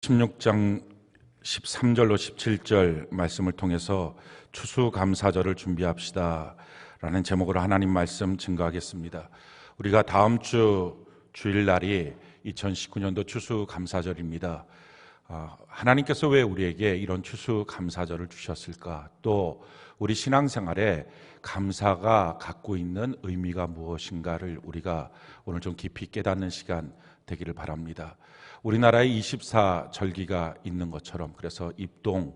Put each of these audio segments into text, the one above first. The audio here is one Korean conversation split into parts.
16장 13절로 17절 말씀을 통해서 추수감사절을 준비합시다 라는 제목으로 하나님 말씀 증거하겠습니다. 우리가 다음 주 주일날이 2019년도 추수감사절입니다. 하나님께서 왜 우리에게 이런 추수감사절을 주셨을까? 또 우리 신앙생활에 감사가 갖고 있는 의미가 무엇인가를 우리가 오늘 좀 깊이 깨닫는 시간 되기를 바랍니다. 우리나라에 24절기가 있는 것처럼, 그래서 입동,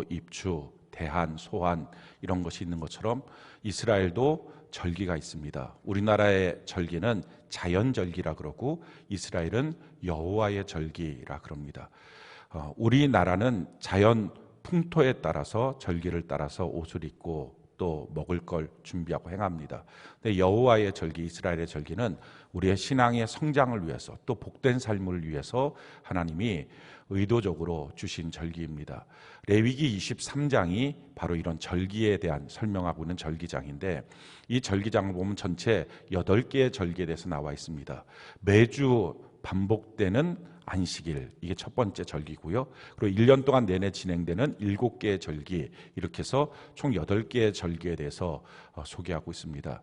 입추, 대한, 소한 이런 것이 있는 것처럼 이스라엘도 절기가 있습니다. 우리나라의 절기는 자연절기라 그러고 이스라엘은 여호와의 절기라 그럽니다. 우리나라는 자연 풍토에 따라서 절기를 따라서 옷을 입고 또 먹을 걸 준비하고 행합니다. 근데 여호와의 절기, 이스라엘의 절기는 우리의 신앙의 성장을 위해서 또 복된 삶을 위해서 하나님이 의도적으로 주신 절기입니다. 레위기 23장이 바로 이런 절기에 대한 설명하고 있는 절기장인데, 이 절기장을 보면 전체 8개의 절기에 대해서 나와 있습니다. 매주 반복되는 안식일, 이게 첫 번째 절기고요. 그리고 1년 동안 내내 진행되는 7개의 절기, 이렇게 해서 총 8개의 절기에 대해서 소개하고 있습니다.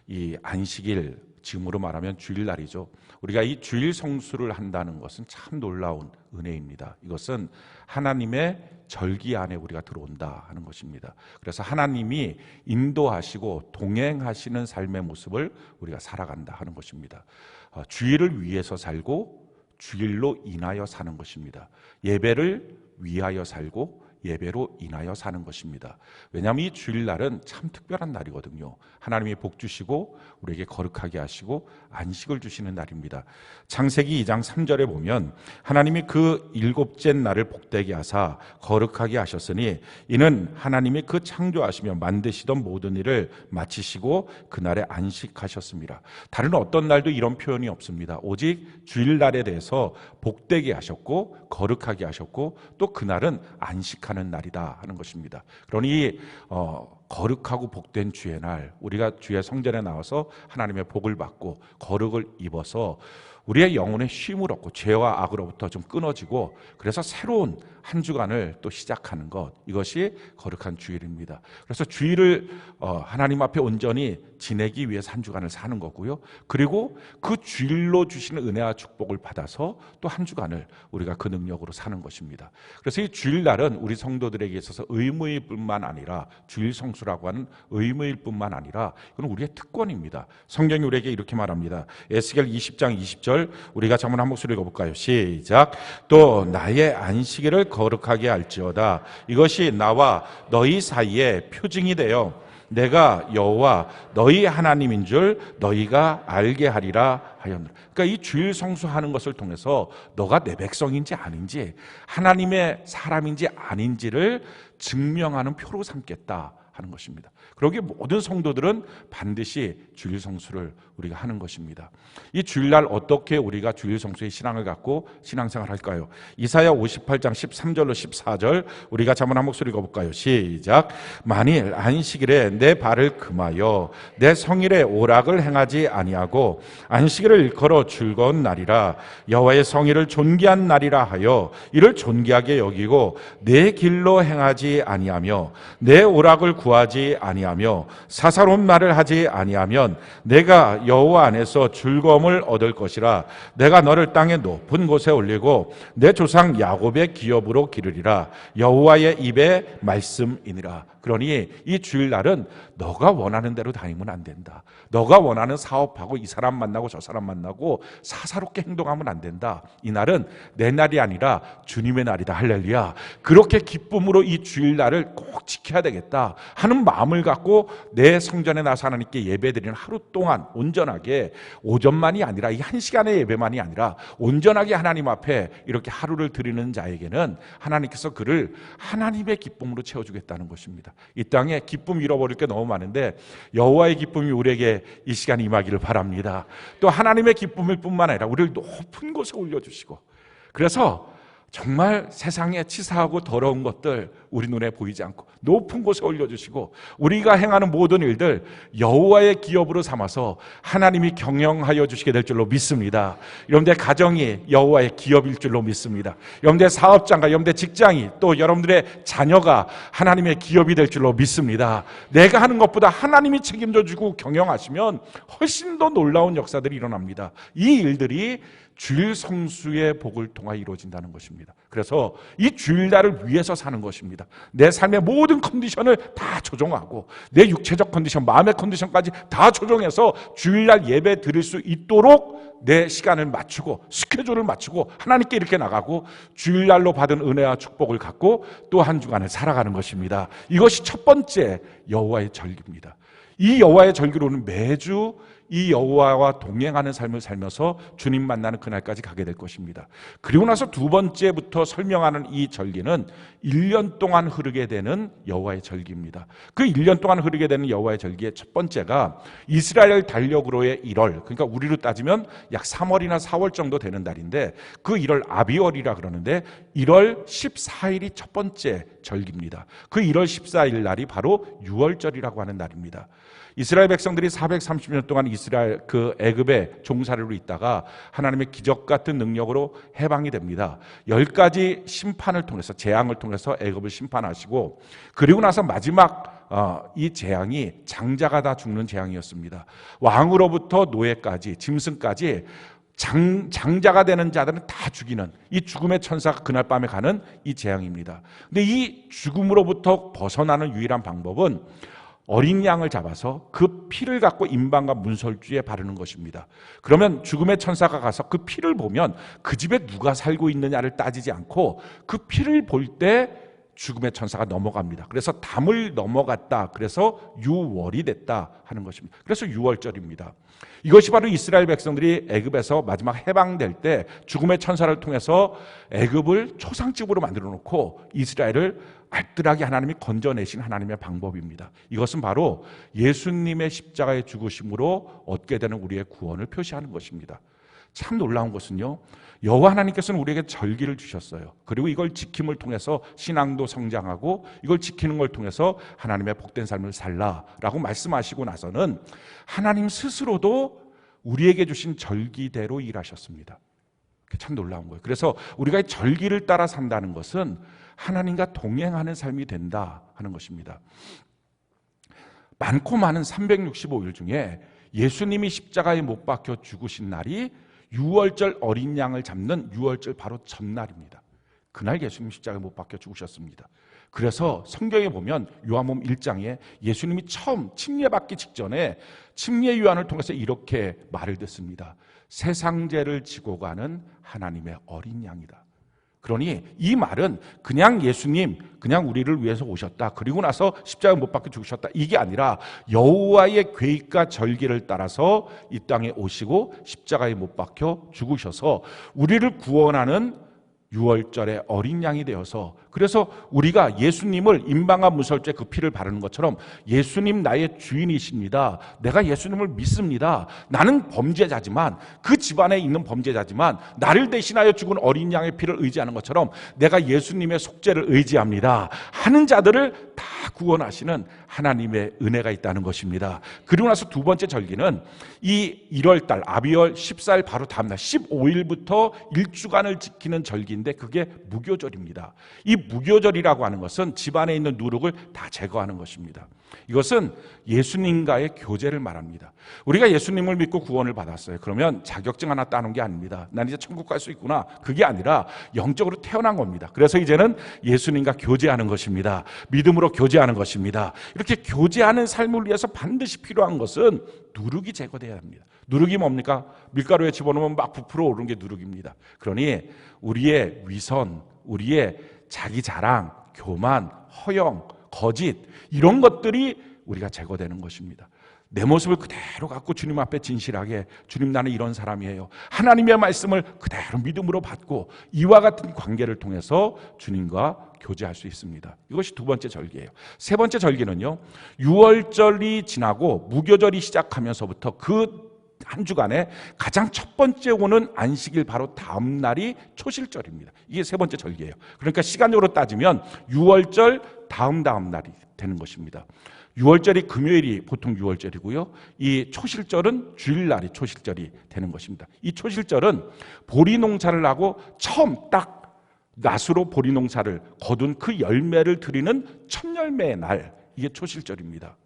이 안식일, 지금으로 말하면 주일날이죠. 우리가 이 주일 성수를 한다는 것은 참 놀라운 은혜입니다. 이것은 하나님의 절기 안에 우리가 들어온다 하는 것입니다. 그래서 하나님이 인도하시고 동행하시는 삶의 모습을 우리가 살아간다 하는 것입니다. 주일을 위해서 살고 주일로 인하여 사는 것입니다. 예배를 위하여 살고 예배로 인하여 사는 것입니다. 왜냐하면 이 주일날은 참 특별한 날이거든요. 하나님이 복 주시고 우리에게 거룩하게 하시고 안식을 주시는 날입니다. 창세기 2장 3절에 보면 하나님이 그 7째 날을 복되게 하사 거룩하게 하셨으니 이는 하나님이 그 창조하시며 만드시던 모든 일을 마치시고 그날에 안식하셨습니다. 다른 어떤 날도 이런 표현이 없습니다. 오직 주일날에 대해서 복되게 하셨고 거룩하게 하셨고 또 그날은 안식하는 날이다 하는 것입니다. 그러니 거룩하고 복된 주의 날, 우리가 주의 성전에 나와서 하나님의 복을 받고 거룩을 입어서 우리의 영혼의 쉼을 얻고 죄와 악으로부터 좀 끊어지고, 그래서 새로운 한 주간을 또 시작하는 것, 이것이 거룩한 주일입니다. 그래서 주일을 하나님 앞에 온전히 지내기 위해서 한 주간을 사는 거고요. 그리고 그 주일로 주시는 은혜와 축복을 받아서 또 한 주간을 우리가 그 능력으로 사는 것입니다. 그래서 이 주일날은 우리 성도들에게 있어서 의무일 뿐만 아니라, 주일 성수라고 하는 의무일 뿐만 아니라 이건 우리의 특권입니다. 성경이 우리에게 이렇게 말합니다. 에스겔 20장 20절 우리가 한번 한 목소리 읽어볼까요? 시작. 또 나의 안식일을 거룩하게 할지어다. 이것이 나와 너희 사이에 표징이 되어 내가 여호와 너희 하나님인 줄 너희가 알게 하리라 하였노라. 그러니까 이 주일 성수하는 것을 통해서 너가 내 백성인지 아닌지, 하나님의 사람인지 아닌지를 증명하는 표로 삼겠다 하는 것입니다. 그러기에 모든 성도들은 반드시 주일 성수를 우리가 하는 것입니다. 이 주일날 어떻게 우리가 주일 성수의 신앙을 갖고 신앙생활 할까요? 이사야 58장 13절로 14절 우리가 한번 한 목소리 읽어볼까요? 시작. 만일 안식일에 내 발을 금하여 내 성일에 오락을 행하지 아니하고 안식일을 일컬어 즐거운 날이라 여호와의 성일을 존귀한 날이라 하여 이를 존귀하게 여기고 내 길로 행하지 아니하며 내 오락을 구하지 아니하며 사사로운 말을 하지 아니하면 내가 여호와 안에서 즐거움을 얻을 것이라. 내가 너를 땅의 높은 곳에 올리고 내 조상 야곱의 기업으로 기르리라. 여호와의 입의 말씀이니라. 그러니 이 주일날은 너가 원하는 대로 다니면 안 된다. 너가 원하는 사업하고 이 사람 만나고 저 사람 만나고 사사롭게 행동하면 안 된다. 이 날은 내 날이 아니라 주님의 날이다. 할렐루야. 그렇게 기쁨으로 이 주일날을 꼭 지켜야 되겠다 하는 마음을 갖고 내 성전에 나서 하나님께 예배드리는 하루 동안 온전하게, 오전만이 아니라 이 한 시간의 예배만이 아니라 온전하게 하나님 앞에 이렇게 하루를 드리는 자에게는 하나님께서 그를 하나님의 기쁨으로 채워주겠다는 것입니다. 이 땅에 기쁨 잃어버릴 게 너무 많은데 여호와의 기쁨이 우리에게 이 시간에 임하기를 바랍니다. 또 하나님의 기쁨일 뿐만 아니라 우리를 높은 곳에 올려주시고, 그래서 정말 세상에 치사하고 더러운 것들 우리 눈에 보이지 않고 높은 곳에 올려주시고 우리가 행하는 모든 일들 여호와의 기업으로 삼아서 하나님이 경영하여 주시게 될 줄로 믿습니다. 여러분들의 가정이 여호와의 기업일 줄로 믿습니다. 여러분들의 사업장과 여러분들의 직장이 또 여러분들의 자녀가 하나님의 기업이 될 줄로 믿습니다. 내가 하는 것보다 하나님이 책임져 주고 경영하시면 훨씬 더 놀라운 역사들이 일어납니다. 이 일들이 주일 성수의 복을 통하여 이루어진다는 것입니다. 그래서 이 주일날을 위해서 사는 것입니다. 내 삶의 모든 컨디션을 다 조정하고 내 육체적 컨디션, 마음의 컨디션까지 다 조정해서 주일날 예배 드릴 수 있도록 내 시간을 맞추고 스케줄을 맞추고 하나님께 이렇게 나가고 주일날로 받은 은혜와 축복을 갖고 또 한 주간을 살아가는 것입니다. 이것이 첫 번째 여호와의 절기입니다. 이 여호와의 절기로는 매주 이 여호와와 동행하는 삶을 살면서 주님 만나는 그날까지 가게 될 것입니다. 그리고 나서 두 번째부터 설명하는 이 절기는 1년 동안 흐르게 되는 여호와의 절기입니다. 그 1년 동안 흐르게 되는 여호와의 절기의 첫 번째가 이스라엘 달력으로의 1월, 그러니까 우리로 따지면 약 3월이나 4월 정도 되는 달인데 그 1월 아비월이라 그러는데 1월 14일이 첫 번째 절기입니다. 그 1월 14일 날이 바로 유월절이라고 하는 날입니다. 이스라엘 백성들이 430년 동안 이스라엘 애굽의 종살이로 있다가 하나님의 기적 같은 능력으로 해방이 됩니다. 10가지 심판을 통해서 재앙을 통해서 애굽을 심판하시고 그리고 나서 마지막 이 재앙이 장자가 다 죽는 재앙이었습니다. 왕으로부터 노예까지 짐승까지 장자가 되는 자들은 다 죽이는 이 죽음의 천사가 그날 밤에 가는 이 재앙입니다. 근데 이 죽음으로부터 벗어나는 유일한 방법은 어린 양을 잡아서 그 피를 갖고 임방과 문설주에 바르는 것입니다. 그러면 죽음의 천사가 가서 그 피를 보면 그 집에 누가 살고 있느냐를 따지지 않고 그 피를 볼 때 죽음의 천사가 넘어갑니다. 그래서 담을 넘어갔다. 그래서 유월이 됐다 하는 것입니다. 그래서 유월절입니다. 이것이 바로 이스라엘 백성들이 애굽에서 마지막 해방될 때 죽음의 천사를 통해서 애굽을 초상집으로 만들어 놓고 이스라엘을 알뜰하게 하나님이 건져내신 하나님의 방법입니다. 이것은 바로 예수님의 십자가의 죽으심으로 얻게 되는 우리의 구원을 표시하는 것입니다. 참 놀라운 것은요, 여호와 하나님께서는 우리에게 절기를 주셨어요. 그리고 이걸 지킴을 통해서 신앙도 성장하고 이걸 지키는 걸 통해서 하나님의 복된 삶을 살라라고 말씀하시고 나서는 하나님 스스로도 우리에게 주신 절기대로 일하셨습니다. 참 놀라운 거예요. 그래서 우리가 이 절기를 따라 산다는 것은 하나님과 동행하는 삶이 된다 하는 것입니다. 많고 많은 365일 중에 예수님이 십자가에 못 박혀 죽으신 날이 유월절 어린 양을 잡는 유월절 바로 전날입니다. 그날 예수님 십자가에 못 박혀 죽으셨습니다. 그래서 성경에 보면 요한복음 1장에 예수님이 처음 침례받기 직전에 침례 요한을 통해서 이렇게 말을 듣습니다. 세상 죄를 지고 가는 하나님의 어린 양이다. 그러니 이 말은 그냥 예수님 그냥 우리를 위해서 오셨다. 그리고 나서 십자가에 못 박혀 죽으셨다. 이게 아니라 여호와의 계획과 절기를 따라서 이 땅에 오시고 십자가에 못 박혀 죽으셔서 우리를 구원하는 유월절의 어린 양이 되어서 그래서 우리가 예수님을 임방과 문설주에 그 피를 바르는 것처럼 예수님 나의 주인이십니다. 내가 예수님을 믿습니다. 나는 범죄자지만 그 집안에 있는 범죄자지만 나를 대신하여 죽은 어린 양의 피를 의지하는 것처럼 내가 예수님의 속죄를 의지합니다 하는 자들을 다 구원하시는 하나님의 은혜가 있다는 것입니다. 그리고 나서 두 번째 절기는 이 1월달 아비월 14일 바로 다음날 15일부터 1주간을 지키는 절기인데 그게 무교절입니다. 이 무교절이라고 하는 것은 집안에 있는 누룩을 다 제거하는 것입니다. 이것은 예수님과의 교제를 말합니다. 우리가 예수님을 믿고 구원을 받았어요. 그러면 자격증 하나 따는 게 아닙니다. 난 이제 천국 갈 수 있구나. 그게 아니라 영적으로 태어난 겁니다. 그래서 이제는 예수님과 교제하는 것입니다. 믿음으로 교제하는 것입니다. 이렇게 교제하는 삶을 위해서 반드시 필요한 것은 누룩이 제거돼야 합니다. 누룩이 뭡니까? 밀가루에 집어넣으면 막 부풀어 오르는 게 누룩입니다. 그러니 우리의 위선, 우리의 자기 자랑, 교만, 허영, 거짓 이런 것들이 우리가 제거되는 것입니다. 내 모습을 그대로 갖고 주님 앞에 진실하게 주님 나는 이런 사람이에요. 하나님의 말씀을 그대로 믿음으로 받고 이와 같은 관계를 통해서 주님과 교제할 수 있습니다. 이것이 두 번째 절기예요. 세 번째 절기는요. 유월절이 지나고 무교절이 시작하면서부터 그 한 주간에 가장 첫 번째 오는 안식일 바로 다음 날이 초실절입니다. 이게 세 번째 절기예요. 그러니까 시간적으로 따지면 6월절 다음 날이 되는 것입니다. 6월절이 금요일이 보통 6월절이고요. 이 초실절은 주일날이 초실절이 되는 것입니다. 이 초실절은 보리 농사를 하고 처음 딱 낫으로 보리 농사를 거둔 그 열매를 드리는 첫 열매의 날, 이게 초실절입니다.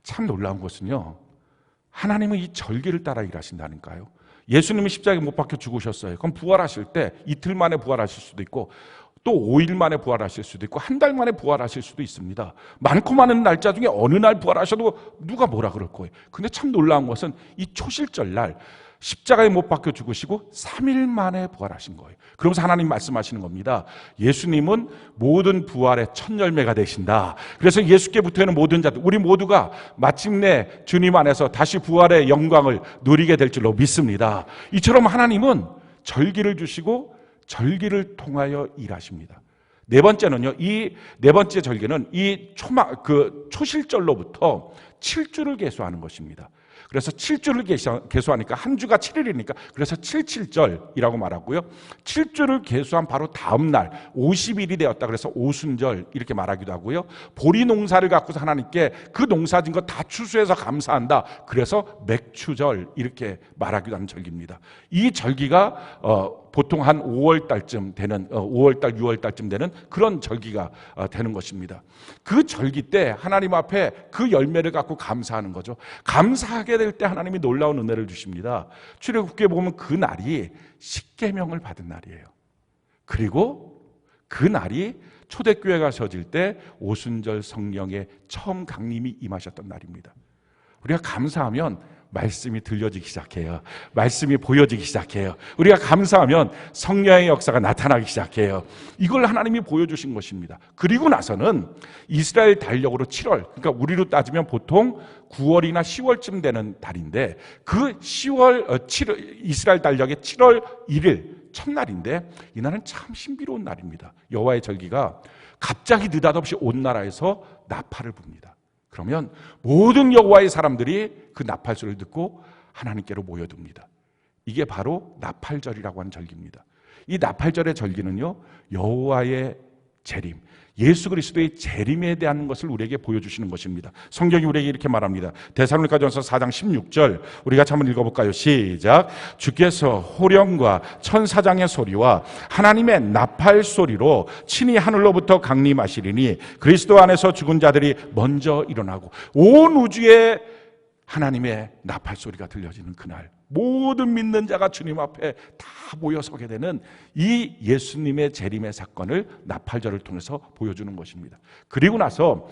참 놀라운 것은요, 하나님은 이 절기를 따라 일하신다니까요. 예수님이 십자가에 못 박혀 죽으셨어요. 그럼 부활하실 때 이틀 만에 부활하실 수도 있고 또 5일 만에 부활하실 수도 있고 한 달 만에 부활하실 수도 있습니다. 많고 많은 날짜 중에 어느 날 부활하셔도 누가 뭐라 그럴 거예요. 근데 참 놀라운 것은 이 초실절 날 십자가에 못 박혀 죽으시고 3일 만에 부활하신 거예요. 그러면서 하나님 말씀하시는 겁니다. 예수님은 모든 부활의 첫 열매가 되신다. 그래서 예수께 붙어있는 모든 자들, 우리 모두가 마침내 주님 안에서 다시 부활의 영광을 누리게 될 줄로 믿습니다. 이처럼 하나님은 절기를 주시고 절기를 통하여 일하십니다. 네 번째는요, 이 네 번째 절기는 이 초실절로부터 7주를 계수하는 것입니다. 그래서 7주를 계수하니까 한 주가 7일이니까 그래서 7.7절이라고 말하고요. 7주를 계수한 바로 다음 날 50일이 되었다 그래서 오순절 이렇게 말하기도 하고요. 보리 농사를 갖고서 하나님께 그 농사진 거 다 추수해서 감사한다. 그래서 맥추절 이렇게 말하기도 하는 절기입니다. 이 절기가 보통 한 5월달쯤 되는 5월달, 6월달쯤 되는 그런 절기가 되는 것입니다. 그 절기 때 하나님 앞에 그 열매를 갖고 감사하는 거죠. 감사하게 될 때 하나님이 놀라운 은혜를 주십니다. 출애굽기에 보면 그 날이 십계명을 받은 날이에요. 그리고 그 날이 초대교회가 세워질 때 오순절 성령의 처음 강림이 임하셨던 날입니다. 우리가 감사하면 말씀이 들려지기 시작해요. 말씀이 보여지기 시작해요. 우리가 감사하면 성령의 역사가 나타나기 시작해요. 이걸 하나님이 보여주신 것입니다. 그리고 나서는 이스라엘 달력으로 7월, 그러니까 우리로 따지면 보통 9월이나 10월쯤 되는 달인데 그 7월 이스라엘 달력의 7월 1일 첫날인데 이날은 참 신비로운 날입니다. 여호와의 절기가 갑자기 느닷없이 온 나라에서 나팔을 붑니다. 그러면 모든 여호와의 사람들이 그 나팔 소리를 듣고 하나님께로 모여듭니다. 이게 바로 나팔절이라고 하는 절기입니다. 이 나팔절의 절기는요, 여호와의 재림, 예수 그리스도의 재림에 대한 것을 우리에게 보여주시는 것입니다. 성경이 우리에게 이렇게 말합니다. 데살로니가전서 4장 16절 우리가 한번 읽어볼까요? 시작. 주께서 호령과 천사장의 소리와 하나님의 나팔 소리로 친히 하늘로부터 강림하시리니 그리스도 안에서 죽은 자들이 먼저 일어나고 온 우주에 하나님의 나팔 소리가 들려지는 그날 모든 믿는 자가 주님 앞에 다 모여서게 되는 이 예수님의 재림의 사건을 나팔절을 통해서 보여주는 것입니다. 그리고 나서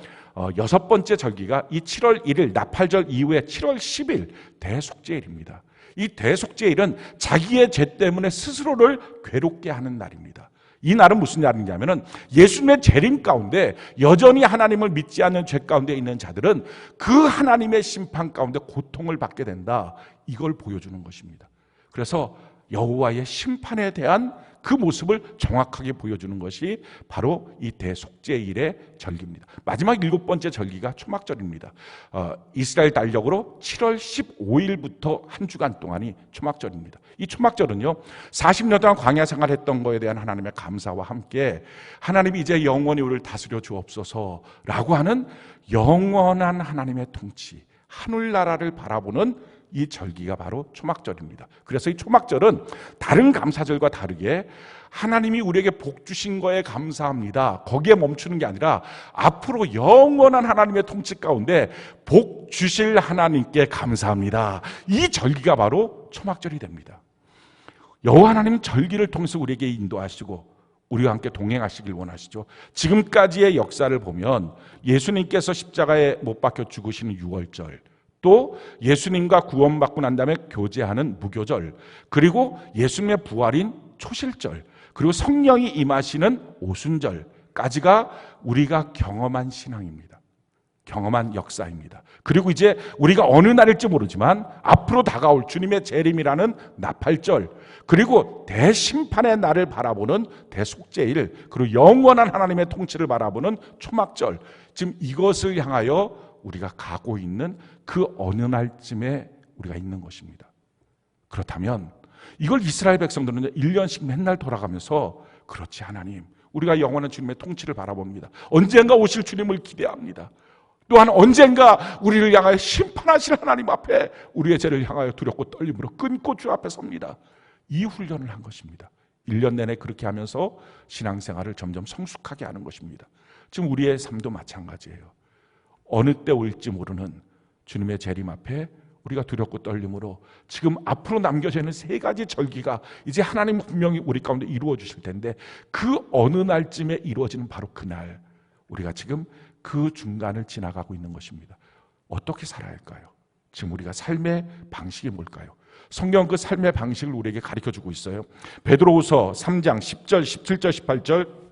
여섯 번째 절기가 이 7월 1일 나팔절 이후에 7월 10일 대속죄일입니다. 이 대속죄일은 자기의 죄 때문에 스스로를 괴롭게 하는 날입니다. 이 날은 무슨 날이냐면은 예수님의 재림 가운데 여전히 하나님을 믿지 않는 죄 가운데 있는 자들은 그 하나님의 심판 가운데 고통을 받게 된다. 이걸 보여주는 것입니다. 그래서 여호와의 심판에 대한 그 모습을 정확하게 보여주는 것이 바로 이 대속죄일의 절기입니다. 마지막 일곱 번째 절기가 초막절입니다. 이스라엘 달력으로 7월 15일부터 한 주간 동안이 초막절입니다. 이 초막절은요 40년 동안 광야 생활했던 거에 대한 하나님의 감사와 함께 하나님이 이제 영원히 우리를 다스려 주옵소서라고 하는 영원한 하나님의 통치, 하늘나라를 바라보는 이 절기가 바로 초막절입니다. 그래서 이 초막절은 다른 감사절과 다르게 하나님이 우리에게 복 주신 거에 감사합니다. 거기에 멈추는 게 아니라 앞으로 영원한 하나님의 통치 가운데 복 주실 하나님께 감사합니다. 이 절기가 바로 초막절이 됩니다. 여호와 하나님 절기를 통해서 우리에게 인도하시고 우리와 함께 동행하시길 원하시죠. 지금까지의 역사를 보면 예수님께서 십자가에 못 박혀 죽으시는 6월절, 또 예수님과 구원받고 난 다음에 교제하는 무교절, 그리고 예수님의 부활인 초실절, 그리고 성령이 임하시는 오순절까지가 우리가 경험한 신앙입니다. 경험한 역사입니다. 그리고 이제 우리가 어느 날일지 모르지만 앞으로 다가올 주님의 재림이라는 나팔절, 그리고 대심판의 날을 바라보는 대속죄일, 그리고 영원한 하나님의 통치를 바라보는 초막절, 지금 이것을 향하여 우리가 가고 있는 그 어느 날쯤에 우리가 있는 것입니다. 그렇다면 이걸 이스라엘 백성들은 1년씩 맨날 돌아가면서 그렇지 하나님, 우리가 영원한 주님의 통치를 바라봅니다. 언젠가 오실 주님을 기대합니다. 또한 언젠가 우리를 향하여 심판하실 하나님 앞에 우리의 죄를 향하여 두렵고 떨림으로 끊고 주 앞에 섭니다. 이 훈련을 한 것입니다. 1년 내내 그렇게 하면서 신앙생활을 점점 성숙하게 하는 것입니다. 지금 우리의 삶도 마찬가지예요. 어느 때 올지 모르는 주님의 재림 앞에 우리가 두렵고 떨림으로 지금 앞으로 남겨져 있는 3가지 절기가 이제 하나님 분명히 우리 가운데 이루어 주실 텐데, 그 어느 날쯤에 이루어지는 바로 그날, 우리가 지금 그 중간을 지나가고 있는 것입니다. 어떻게 살아야 할까요? 지금 우리가 삶의 방식이 뭘까요? 성경은 그 삶의 방식을 우리에게 가르쳐주고 있어요. 베드로후서 3장 10절, 17절, 18절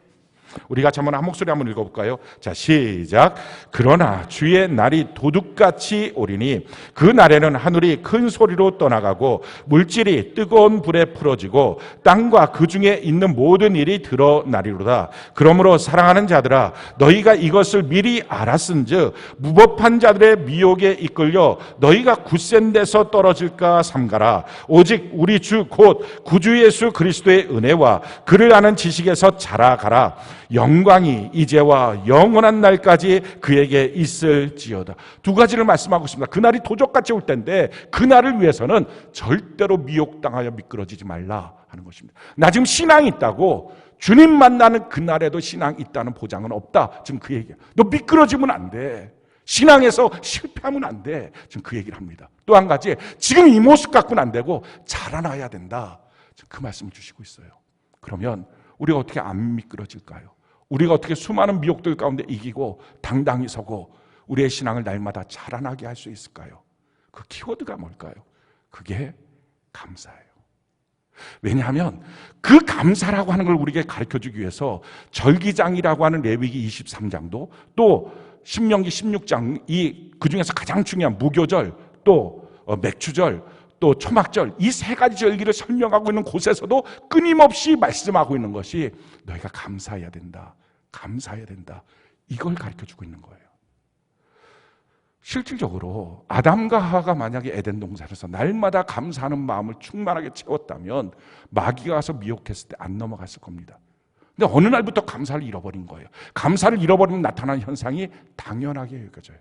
우리가 한번 한 목소리 한번 읽어볼까요? 자, 시작. 그러나 주의 날이 도둑같이 오리니 그 날에는 하늘이 큰 소리로 떠나가고 물질이 뜨거운 불에 풀어지고 땅과 그 중에 있는 모든 일이 드러나리로다. 그러므로 사랑하는 자들아, 너희가 이것을 미리 알았은즉 무법한 자들의 미혹에 이끌려 너희가 굳센 데서 떨어질까 삼가라. 오직 우리 주 곧 구주 예수 그리스도의 은혜와 그를 아는 지식에서 자라가라. 영광이 이제와 영원한 날까지 그에게 있을지어다. 2가지를 말씀하고 있습니다. 그날이 도적같이 올 텐데 그 날을 위해서는 절대로 미혹당하여 미끄러지지 말라 하는 것입니다. 나 지금 신앙이 있다고 주님 만나는 그날에도 신앙이 있다는 보장은 없다. 지금 그 얘기야. 너 미끄러지면 안 돼. 신앙에서 실패하면 안 돼. 지금 그 얘기를 합니다. 또 한 가지, 지금 이 모습 갖고는 안 되고 자라나야 된다. 지금 그 말씀을 주시고 있어요. 그러면 우리가 어떻게 안 미끄러질까요? 우리가 어떻게 수많은 미혹들 가운데 이기고 당당히 서고 우리의 신앙을 날마다 자라나게 할 수 있을까요? 그 키워드가 뭘까요? 그게 감사예요. 왜냐하면 그 감사라고 하는 걸 우리에게 가르쳐주기 위해서 절기장이라고 하는 레위기 23장도 또 신명기 16장, 그 중에서 가장 중요한 무교절, 또 맥추절, 또 초막절, 이 3가지 절기를 설명하고 있는 곳에서도 끊임없이 말씀하고 있는 것이 너희가 감사해야 된다. 감사해야 된다. 이걸 가르쳐주고 있는 거예요. 실질적으로 아담과 하와가 만약에 에덴 동산에서 날마다 감사하는 마음을 충만하게 채웠다면 마귀가 와서 미혹했을 때 안 넘어갔을 겁니다. 근데 어느 날부터 감사를 잃어버린 거예요. 감사를 잃어버리면 나타나는 현상이 당연하게 여겨져요.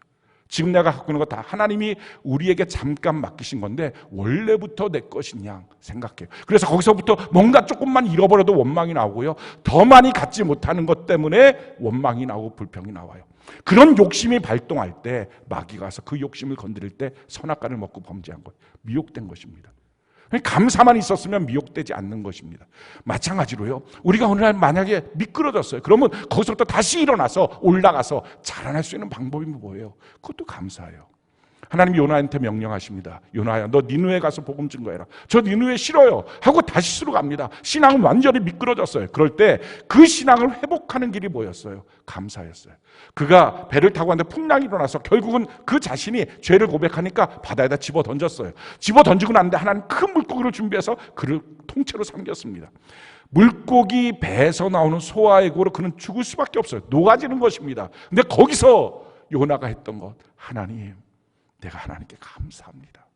지금 내가 갖고 있는 거 다 하나님이 우리에게 잠깐 맡기신 건데 원래부터 내 것인 양 생각해요. 그래서 거기서부터 뭔가 조금만 잃어버려도 원망이 나오고요. 더 많이 갖지 못하는 것 때문에 원망이 나오고 불평이 나와요. 그런 욕심이 발동할 때 마귀가 와서 그 욕심을 건드릴 때 선악과를 먹고 범죄한 거예요. 미혹된 것입니다. 감사만 있었으면 미혹되지 않는 것입니다. 마찬가지로요, 우리가 어느 날 만약에 미끄러졌어요. 그러면 거기서부터 다시 일어나서 올라가서 자라날 수 있는 방법이 뭐예요? 그것도 감사해요. 하나님이 요나한테 명령하십니다. 요나야, 너 니느웨 가서 복음 증거해라. 저 니느웨 싫어요 하고 다시 수로 갑니다. 신앙은 완전히 미끄러졌어요. 그럴 때 그 신앙을 회복하는 길이 뭐였어요? 감사였어요. 그가 배를 타고 왔는데 풍랑이 일어나서 결국은 그 자신이 죄를 고백하니까 바다에다 집어 던졌어요. 집어 던지고 났는데 하나님 큰 물고기를 준비해서 그를 통째로 삼켰습니다. 물고기 배에서 나오는 소화의 고로 그는 죽을 수밖에 없어요. 녹아지는 것입니다. 근데 거기서 요나가 했던 것, 하나님, 내가 하나님께 감사합니다.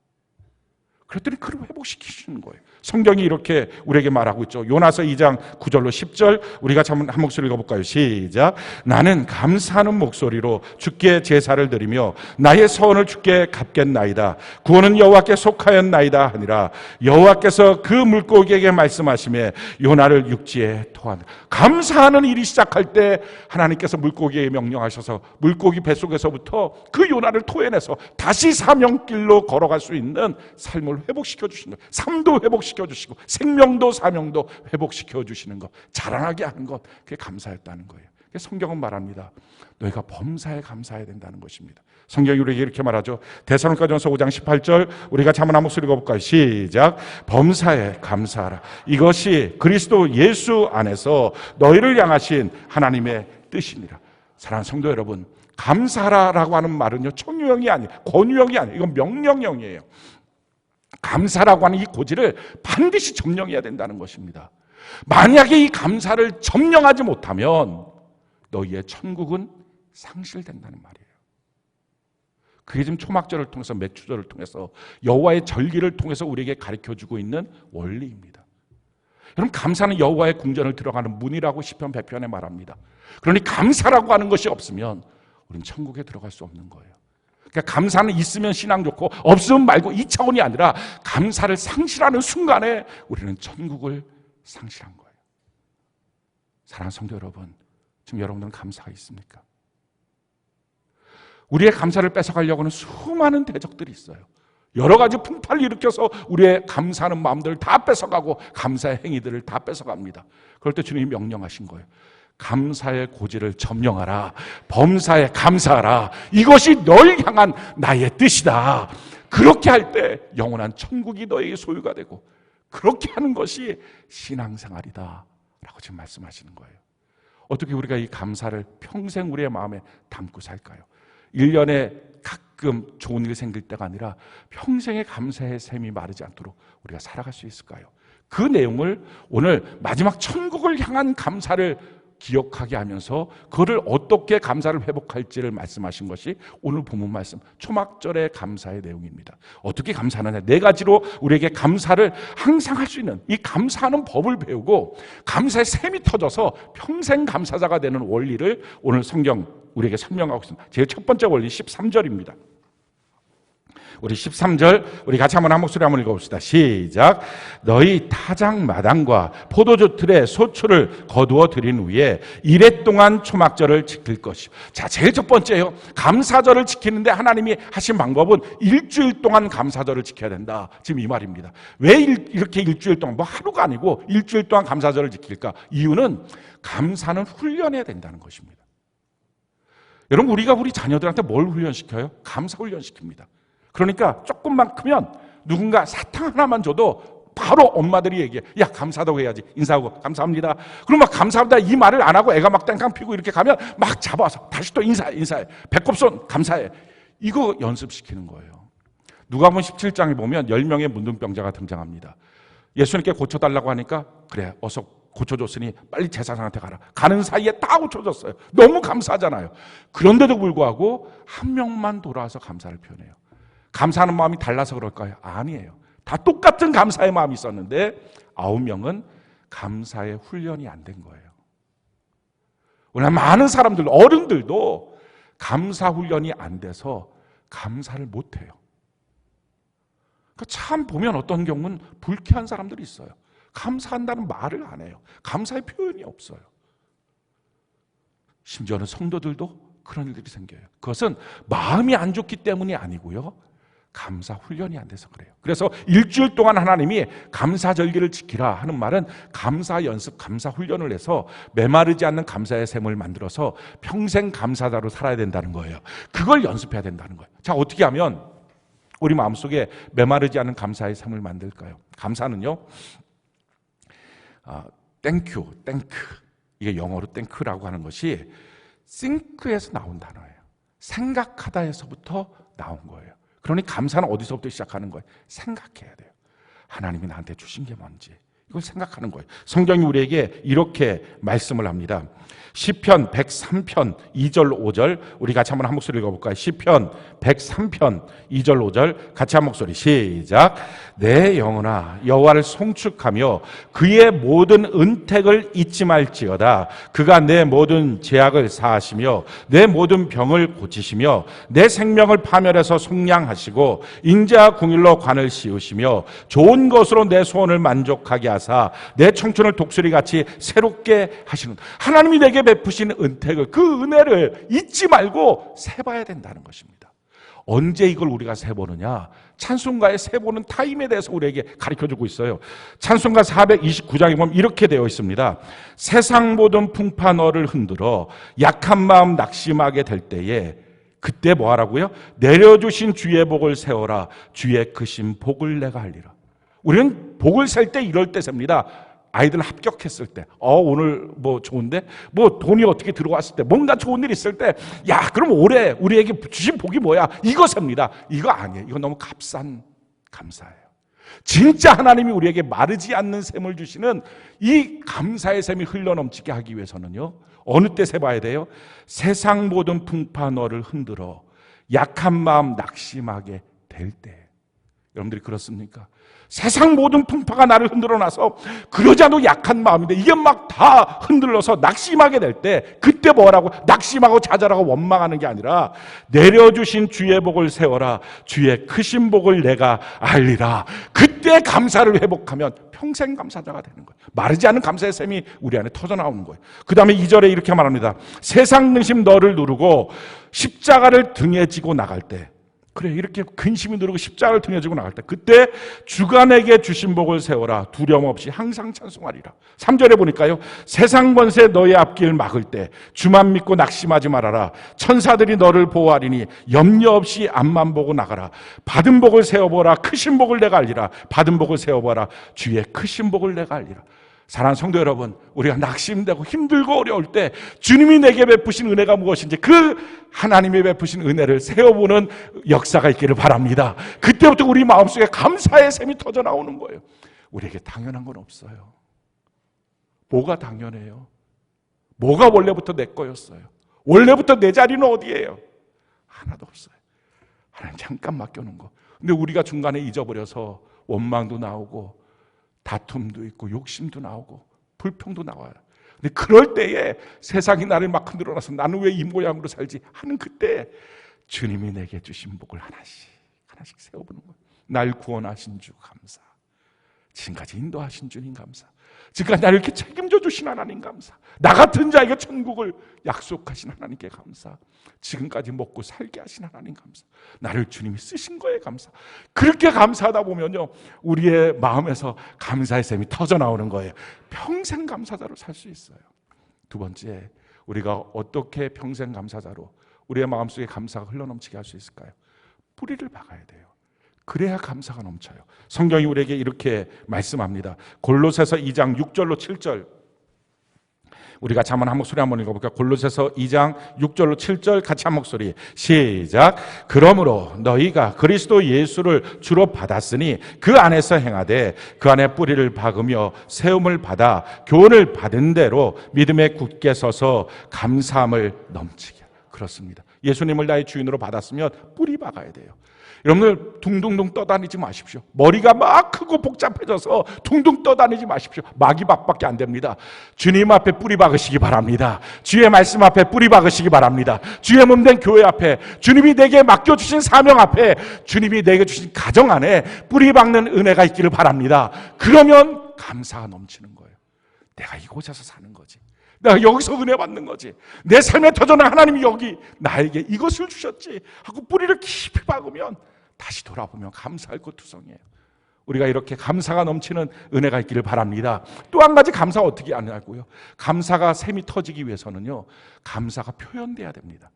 그랬더니 그를 회복시키시는 거예요. 성경이 이렇게 우리에게 말하고 있죠. 요나서 2장 9절로 10절 우리가 한 목소리 읽어볼까요? 시작. 나는 감사하는 목소리로 주께 제사를 드리며 나의 서원을 주께 갚겠나이다. 구원은 여호와께 속하였나이다 하니라. 여호와께서 그 물고기에게 말씀하시매 요나를 육지에 토한다. 감사하는 일이 시작할 때 하나님께서 물고기에 명령하셔서 물고기 뱃속에서부터 그 요나를 토해내서 다시 사명길로 걸어갈 수 있는 삶을 회복시켜 주시는 거예요. 삶도 회복시켜 주시고 생명도 사명도 회복시켜 주시는 것, 자라나게 하는 것, 그게 감사였다는 거예요. 성경은 말합니다. 너희가 범사에 감사해야 된다는 것입니다. 성경이 우리에게 이렇게 말하죠. 데살로니가전서 5장 18절 우리가 한번 한 목소리 읽어볼까요? 시작. 범사에 감사하라. 이것이 그리스도 예수 안에서 너희를 향하신 하나님의 뜻이니라. 사랑하는 성도 여러분, 감사하라라고 하는 말은요, 청유형이 아니에요, 권유형이 아니에요. 이건 명령형이에요. 감사라고 하는 이 고지를 반드시 점령해야 된다는 것입니다. 만약에 이 감사를 점령하지 못하면 너희의 천국은 상실된다는 말이에요. 그게 지금 초막절을 통해서 맥주절을 통해서 여호와의 절기를 통해서 우리에게 가르쳐주고 있는 원리입니다. 여러분, 감사는 여호와의 궁전을 들어가는 문이라고 시편 100편에 말합니다. 그러니 감사라고 하는 것이 없으면 우리는 천국에 들어갈 수 없는 거예요. 그러니까 감사는 있으면 신앙 좋고 없으면 말고 이 차원이 아니라 감사를 상실하는 순간에 우리는 천국을 상실한 거예요. 사랑하는 성도 여러분, 지금 여러분들은 감사가 있습니까? 우리의 감사를 뺏어가려고 하는 수많은 대적들이 있어요. 여러 가지 풍파를 일으켜서 우리의 감사하는 마음들을 다 뺏어가고 감사의 행위들을 다 뺏어갑니다. 그럴 때 주님이 명령하신 거예요. 감사의 고지를 점령하라. 범사에 감사하라. 이것이 널 향한 나의 뜻이다. 그렇게 할 때 영원한 천국이 너에게 소유가 되고, 그렇게 하는 것이 신앙생활이다 라고 지금 말씀하시는 거예요. 어떻게 우리가 이 감사를 평생 우리의 마음에 담고 살까요? 1년에 가끔 좋은 일 생길 때가 아니라 평생의 감사의 샘이 마르지 않도록 우리가 살아갈 수 있을까요? 그 내용을 오늘 마지막 천국을 향한 감사를 기억하게 하면서 그거를 어떻게 감사를 회복할지를 말씀하신 것이 오늘 본문 말씀 초막절의 감사의 내용입니다. 어떻게 감사하느냐, 4가지로 우리에게 감사를 항상 할 수 있는 이 감사하는 법을 배우고 감사의 샘이 터져서 평생 감사자가 되는 원리를 오늘 성경 우리에게 설명하고 있습니다. 제일 첫 번째 원리 13절입니다. 우리 13절 우리 같이 한번 한 목소리 한번 읽어봅시다. 시작. 너희 타작 마당과 포도주 틀에 소출을 거두어 드린 후에 이레 동안 초막절을 지킬 것이요. 자, 제일 첫 번째요. 감사절을 지키는데 하나님이 하신 방법은 일주일 동안 감사절을 지켜야 된다. 지금 이 말입니다. 왜 이렇게 일주일 동안, 뭐 하루가 아니고 일주일 동안 감사절을 지킬까? 이유는 감사는 훈련해야 된다는 것입니다. 여러분, 우리가 우리 자녀들한테 뭘 훈련시켜요? 감사 훈련시킵니다. 그러니까 조금만 크면 누군가 사탕 하나만 줘도 바로 엄마들이 얘기해. 야, 감사하다고 해야지. 인사하고 감사합니다. 그럼 막 감사합니다 이 말을 안 하고 애가 막 땡깡 피고 이렇게 가면 막 잡아서 다시 또 인사해. 배꼽손 감사해. 이거 연습시키는 거예요. 누가복음 17장에 보면 10명의 문둥병자가 등장합니다. 예수님께 고쳐달라고 하니까 그래, 어서 고쳐줬으니 빨리 제사장한테 가라. 가는 사이에 다 고쳐줬어요. 너무 감사하잖아요. 그런데도 불구하고 한 명만 돌아와서 감사를 표현해요. 감사하는 마음이 달라서 그럴까요? 아니에요. 다 똑같은 감사의 마음이 있었는데 9명은 감사의 훈련이 안 된 거예요. 오늘 많은 사람들, 어른들도 감사 훈련이 안 돼서 감사를 못 해요. 그러니까 참 보면 어떤 경우는 불쾌한 사람들이 있어요. 감사한다는 말을 안 해요. 감사의 표현이 없어요. 심지어는 성도들도 그런 일들이 생겨요. 그것은 마음이 안 좋기 때문이 아니고요. 감사 훈련이 안 돼서 그래요. 그래서 일주일 동안 하나님이 감사절기를 지키라 하는 말은 감사 연습, 감사 훈련을 해서 메마르지 않는 감사의 샘을 만들어서 평생 감사자로 살아야 된다는 거예요. 그걸 연습해야 된다는 거예요. 자, 어떻게 하면 우리 마음속에 메마르지 않는 감사의 샘을 만들까요? 감사는요, 땡큐, 이게 영어로 땡큐라고 하는 것이 think에서 나온 단어예요. 생각하다에서부터 나온 거예요. 그러니 감사는 어디서부터 시작하는 거예요? 생각해야 돼요. 하나님이 나한테 주신 게 뭔지 이걸 생각하는 거예요. 성경이 우리에게 이렇게 말씀을 합니다. 시편 103편 2절 5절 우리 같이 한번 한 목소리 읽어볼까요? 시편 103편 2절 5절 같이 한 목소리 시작. 내 영혼아 여호와를 송축하며 그의 모든 은택을 잊지 말지어다. 그가 내 모든 죄악을 사하시며 내 모든 병을 고치시며 내 생명을 파멸해서 속량하시고 인자와 궁일로 관을 씌우시며 좋은 것으로 내 소원을 만족하게 하사 내 청춘을 독수리같이 새롭게 하시는, 하나님이 내게 베푸신 은택을, 그 은혜를 잊지 말고 세봐야 된다는 것입니다. 언제 이걸 우리가 세보느냐? 찬송가의 세보는 타임에 대해서 우리에게 가르쳐주고 있어요. 찬송가 429장에 보면 이렇게 되어 있습니다. 세상 모든 풍파 너를 흔들어 약한 마음 낙심하게 될 때에 그때 뭐 하라고요? 내려주신 주의 복을 세워라. 주의 크신 복을 내가 하리라. 우리는 복을 셀 때 이럴 때 셉니다. 아이들 합격했을 때, 오늘 뭐 좋은데? 뭐 돈이 어떻게 들어왔을 때, 뭔가 좋은 일 있을 때, 야, 그럼 올해 우리에게 주신 복이 뭐야? 이거 셉니다. 이거 아니에요. 이거 너무 값싼 감사예요. 진짜 하나님이 우리에게 마르지 않는 샘을 주시는 이 감사의 샘이 흘러넘치게 하기 위해서는요, 어느 때 세봐야 돼요? 세상 모든 풍파 너를 흔들어 약한 마음 낙심하게 될 때. 여러분들이 그렇습니까? 세상 모든 풍파가 나를 흔들어 놔서 그러지 않아도 약한 마음인데 이게 막 다 흔들려서 낙심하게 될 때, 그때 뭐라고? 낙심하고 좌절하고 원망하는 게 아니라 내려주신 주의 복을 세워라. 주의 크신 복을 내가 알리라. 그때 감사를 회복하면 평생 감사자가 되는 거예요. 마르지 않은 감사의 샘이 우리 안에 터져나오는 거예요. 그 다음에 2절에 이렇게 말합니다. 세상 능심 너를 누르고 십자가를 등에 지고 나갈 때, 그래, 이렇게 근심이 누르고 십자가를 등에 지고 나갈 때, 그때 주간에게 주신 복을 세워라. 두려움 없이 항상 찬송하리라. 3절에 보니까요, 세상 권세 너의 앞길 막을 때 주만 믿고 낙심하지 말아라. 천사들이 너를 보호하리니 염려 없이 앞만 보고 나가라. 받은 복을 세워보라. 크신 복을 내가 알리라. 받은 복을 세워보라. 주의 크신 복을 내가 알리라. 사랑하는 성도 여러분, 우리가 낙심되고 힘들고 어려울 때 주님이 내게 베푸신 은혜가 무엇인지 그 하나님이 베푸신 은혜를 세워보는 역사가 있기를 바랍니다. 그때부터 우리 마음속에 감사의 샘이 터져나오는 거예요. 우리에게 당연한 건 없어요. 뭐가 당연해요? 뭐가 원래부터 내 거였어요? 원래부터 내 자리는 어디예요? 하나도 없어요. 하나님 잠깐 맡겨놓은 거. 근데 우리가 중간에 잊어버려서 원망도 나오고 다툼도 있고 욕심도 나오고 불평도 나와요. 근데 그럴 때에 세상이 나를 막 흔들어놔서 나는 왜 이 모양으로 살지 하는 그때 주님이 내게 주신 복을 하나씩 하나씩 세워보는 거예요. 날 구원하신 주 감사, 지금까지 인도하신 주님 감사, 지금까지 나를 이렇게 책임져 주신 하나님 감사, 나 같은 자에게 천국을 약속하신 하나님께 감사, 지금까지 먹고 살게 하신 하나님 감사, 나를 주님이 쓰신 거에 감사. 그렇게 감사하다 보면요, 우리의 마음에서 감사의 샘이 터져나오는 거예요. 평생 감사자로 살 수 있어요. 두 번째, 우리가 어떻게 평생 감사자로 우리의 마음속에 감사가 흘러넘치게 할 수 있을까요? 뿌리를 박아야 돼요. 그래야 감사가 넘쳐요. 성경이 우리에게 이렇게 말씀합니다. 골로새서 2장 6절로 7절, 우리가 잠언 한 목소리 한번 읽어볼까요? 골로새서 2장 6절로 7절 같이 한 목소리 시작. 그러므로 너희가 그리스도 예수를 주로 받았으니 그 안에서 행하되 그 안에 뿌리를 박으며 세움을 받아 교훈을 받은 대로 믿음에 굳게 서서 감사함을 넘치게. 그렇습니다. 예수님을 나의 주인으로 받았으면 뿌리 박아야 돼요. 여러분들 둥둥둥 떠다니지 마십시오. 머리가 막 크고 복잡해져서 둥둥 떠다니지 마십시오. 마귀밥밖에 안 됩니다. 주님 앞에 뿌리 박으시기 바랍니다. 주의 말씀 앞에 뿌리 박으시기 바랍니다. 주의 몸된 교회 앞에, 주님이 내게 맡겨주신 사명 앞에, 주님이 내게 주신 가정 안에 뿌리 박는 은혜가 있기를 바랍니다. 그러면 감사가 넘치는 거예요. 내가 이곳에서 사는 거지, 내가 여기서 은혜 받는 거지, 내 삶에 터져난 하나님이 여기 나에게 이것을 주셨지 하고 뿌리를 깊이 박으면 다시 돌아보면 감사할 것 투성이에요. 우리가 이렇게 감사가 넘치는 은혜가 있기를 바랍니다. 또 한 가지 감사가 어떻게 하냐고요? 감사가 샘이 터지기 위해서는요, 감사가 표현돼야 됩니다.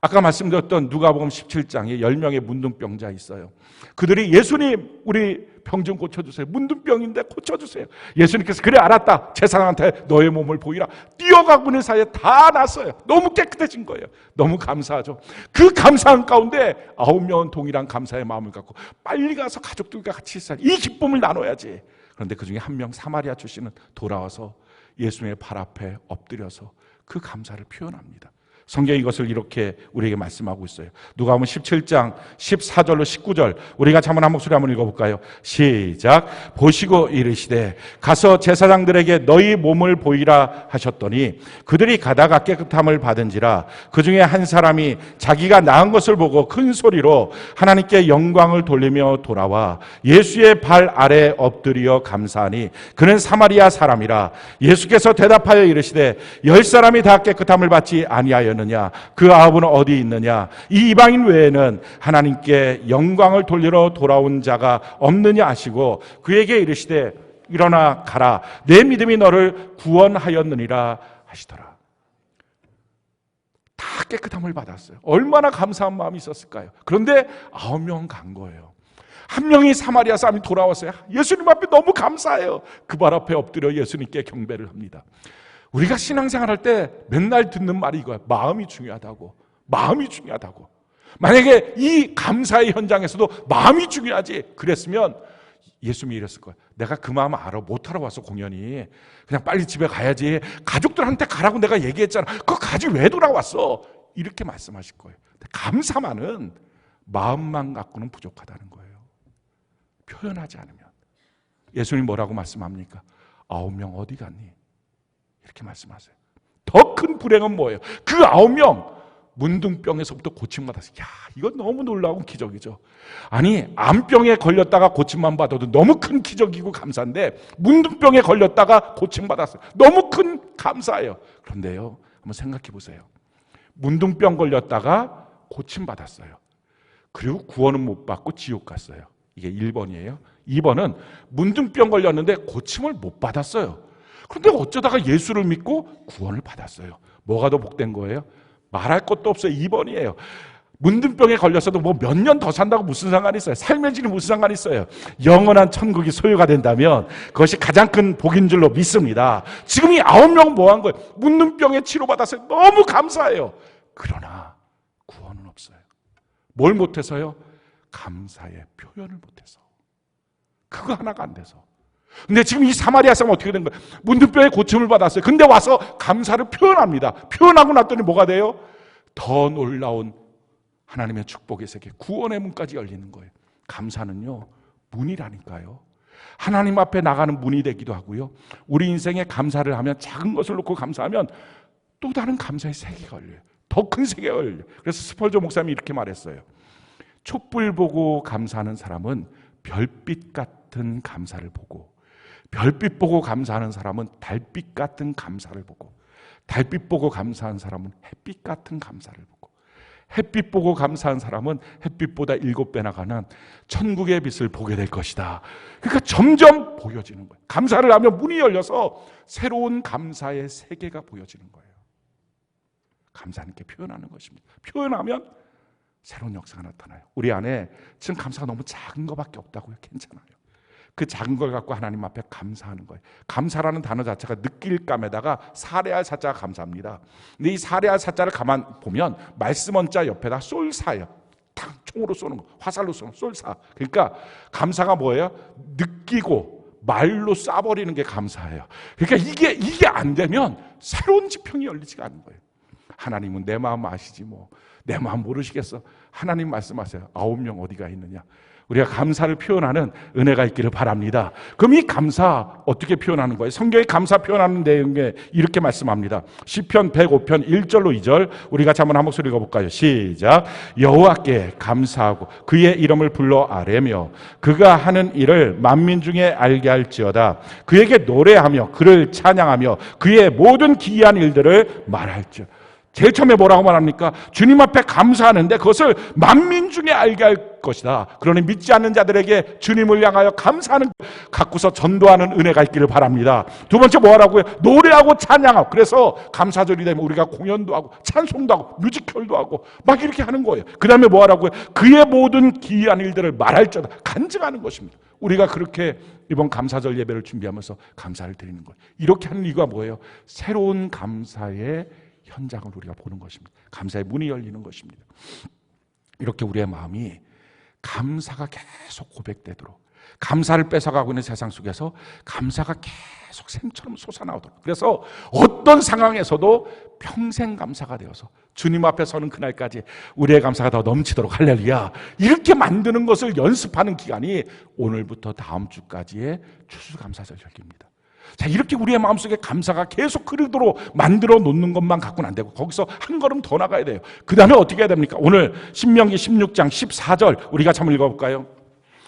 아까 말씀드렸던 누가복음 17장에 10명의 문둥병자 있어요. 그들이 예수님, 우리 병 좀 고쳐주세요. 문둥병인데 고쳐주세요. 예수님께서 그래 알았다, 제사장한테 너의 몸을 보이라. 뛰어가고 있는 사이에 다 났어요. 너무 깨끗해진 거예요. 너무 감사하죠. 그 감사한 가운데 9명은 동일한 감사의 마음을 갖고 빨리 가서 가족들과 같이 있어야 이 기쁨을 나눠야지. 그런데 그 중에 한 명 사마리아 출신은 돌아와서 예수님의 발 앞에 엎드려서 그 감사를 표현합니다. 성경이 이것을 이렇게 우리에게 말씀하고 있어요. 누가복음 17장 14절로 19절, 우리가 잠언 한 목소리 한번 읽어볼까요? 시작. 보시고 이르시되 가서 제사장들에게 너희 몸을 보이라 하셨더니 그들이 가다가 깨끗함을 받은지라. 그 중에 한 사람이 자기가 나은 것을 보고 큰 소리로 하나님께 영광을 돌리며 돌아와 예수의 발 아래 엎드려 감사하니 그는 사마리아 사람이라. 예수께서 대답하여 이르시되 10사람이 다 깨끗함을 받지 아니하였느냐? 그 9은 어디 있느냐? 이 이방인 외에는 하나님께 영광을 돌리러 돌아온 자가 없느냐 하시고 그에게 이르시되 일어나 가라, 내 믿음이 너를 구원하였느니라 하시더라. 다 깨끗함을 받았어요. 얼마나 감사한 마음이 있었을까요? 그런데 9명 간 거예요. 한 명이 사마리아 사람이 돌아왔어요. 예수님 앞에 너무 감사해요. 그 발 앞에 엎드려 예수님께 경배를 합니다. 우리가 신앙생활 할 때 맨날 듣는 말이 이거야. 마음이 중요하다고. 마음이 중요하다고. 만약에 이 감사의 현장에서도 마음이 중요하지 그랬으면 예수님이 이랬을 거야. 내가 그 마음 알아. 못하러 왔어 공연이. 그냥 빨리 집에 가야지. 가족들한테 가라고 내가 얘기했잖아. 그거 가지 왜 돌아왔어? 이렇게 말씀하실 거예요. 감사만은 마음만 갖고는 부족하다는 거예요. 표현하지 않으면. 예수님 뭐라고 말씀합니까? 9명 어디 갔니? 이렇게 말씀하세요. 더 큰 불행은 뭐예요? 그 9명 문둥병에서부터 고침받았어요. 야, 이건 너무 놀라운 기적이죠. 아니, 암병에 걸렸다가 고침만 받아도 너무 큰 기적이고 감사한데 문둥병에 걸렸다가 고침받았어요. 너무 큰 감사예요. 그런데요, 한번 생각해 보세요. 문둥병 걸렸다가 고침받았어요. 그리고 구원은 못 받고 지옥 갔어요. 이게 1번이에요. 2번은 문둥병 걸렸는데 고침을 못 받았어요. 그런데 어쩌다가 예수를 믿고 구원을 받았어요. 뭐가 더 복된 거예요? 말할 것도 없어요. 2번이에요. 문둥병에 걸렸어도 뭐 몇 년 더 산다고 무슨 상관이 있어요? 삶의 질이 무슨 상관이 있어요? 영원한 천국이 소유가 된다면 그것이 가장 큰 복인 줄로 믿습니다. 지금 이 9명은 뭐 한 거예요? 문둥병에 치료받았어요. 너무 감사해요. 그러나 구원은 없어요. 뭘 못해서요? 감사의 표현을 못해서. 그거 하나가 안 돼서. 근데 지금 이 사마리아 사람은 어떻게 된 거예요? 문둥병에 고침을 받았어요. 근데 와서 감사를 표현합니다. 표현하고 났더니 뭐가 돼요? 더 놀라운 하나님의 축복의 세계, 구원의 문까지 열리는 거예요. 감사는요, 문이라니까요. 하나님 앞에 나가는 문이 되기도 하고요. 우리 인생에 감사를 하면, 작은 것을 놓고 감사하면 또 다른 감사의 세계가 열려요. 더 큰 세계가 열려요. 그래서 스펄저 목사님이 이렇게 말했어요. 촛불 보고 감사하는 사람은 별빛 같은 감사를 보고, 별빛 보고 감사하는 사람은 달빛 같은 감사를 보고, 달빛 보고 감사하는 사람은 햇빛 같은 감사를 보고, 햇빛 보고 감사한 사람은 햇빛보다 7배나 가는 천국의 빛을 보게 될 것이다. 그러니까 점점 보여지는 거예요. 감사를 하면 문이 열려서 새로운 감사의 세계가 보여지는 거예요. 감사는 이렇게 표현하는 것입니다. 표현하면 새로운 역사가 나타나요. 우리 안에 지금 감사가 너무 작은 것밖에 없다고요. 괜찮아요. 그 작은 걸 갖고 하나님 앞에 감사하는 거예요. 감사라는 단어 자체가 느낄감에다가 사례할 사자가 감사합니다. 근데 이 사례할 사자를 가만 보면 말씀 원자 옆에다 쏠사예요. 탕 총으로 쏘는 거, 화살로 쏘는 쏠사. 그러니까 감사가 뭐예요? 느끼고 말로 쏴버리는 게 감사예요. 그러니까 이게 안 되면 새로운 지평이 열리지가 않는 거예요. 하나님은 내 마음 아시지 뭐. 내 마음 모르시겠어? 하나님 말씀하세요. 9명 어디가 있느냐? 우리가 감사를 표현하는 은혜가 있기를 바랍니다. 그럼 이 감사 어떻게 표현하는 거예요? 성경에 감사 표현하는 내용에 이렇게 말씀합니다. 시편 105편 1절로 2절 우리 같이 한번 한 목소리 읽어볼까요? 시작. 여호와께 감사하고 그의 이름을 불러 아뢰며 그가 하는 일을 만민 중에 알게 할지어다. 그에게 노래하며 그를 찬양하며 그의 모든 기이한 일들을 말할지어다. 제일 처음에 뭐라고 말합니까? 주님 앞에 감사하는데 그것을 만민 중에 알게 할 것이다. 그러니 믿지 않는 자들에게 주님을 향하여 감사하는 갖고서 전도하는 은혜가 있기를 바랍니다. 두 번째 뭐 하라고요? 노래하고 찬양하고. 그래서 감사절이 되면 우리가 공연도 하고 찬송도 하고 뮤지컬도 하고 막 이렇게 하는 거예요. 그 다음에 뭐 하라고요? 그의 모든 기이한 일들을 말할지어다. 간증하는 것입니다. 우리가 그렇게 이번 감사절 예배를 준비하면서 감사를 드리는 거예요. 이렇게 하는 이유가 뭐예요? 새로운 감사의 현장을 우리가 보는 것입니다. 감사의 문이 열리는 것입니다. 이렇게 우리의 마음이 감사가 계속 고백되도록, 감사를 뺏어가고 있는 세상 속에서 감사가 계속 샘처럼 솟아나오도록, 그래서 어떤 상황에서도 평생 감사가 되어서 주님 앞에 서는 그날까지 우리의 감사가 더 넘치도록, 할렐루야, 이렇게 만드는 것을 연습하는 기간이 오늘부터 다음 주까지의 추수감사절 절기입니다. 자, 이렇게 우리의 마음속에 감사가 계속 흐르도록 만들어 놓는 것만 갖고는 안 되고 거기서 한 걸음 더 나가야 돼요. 그 다음에 어떻게 해야 됩니까? 오늘 신명기 16장 14절 우리가 한번 읽어볼까요?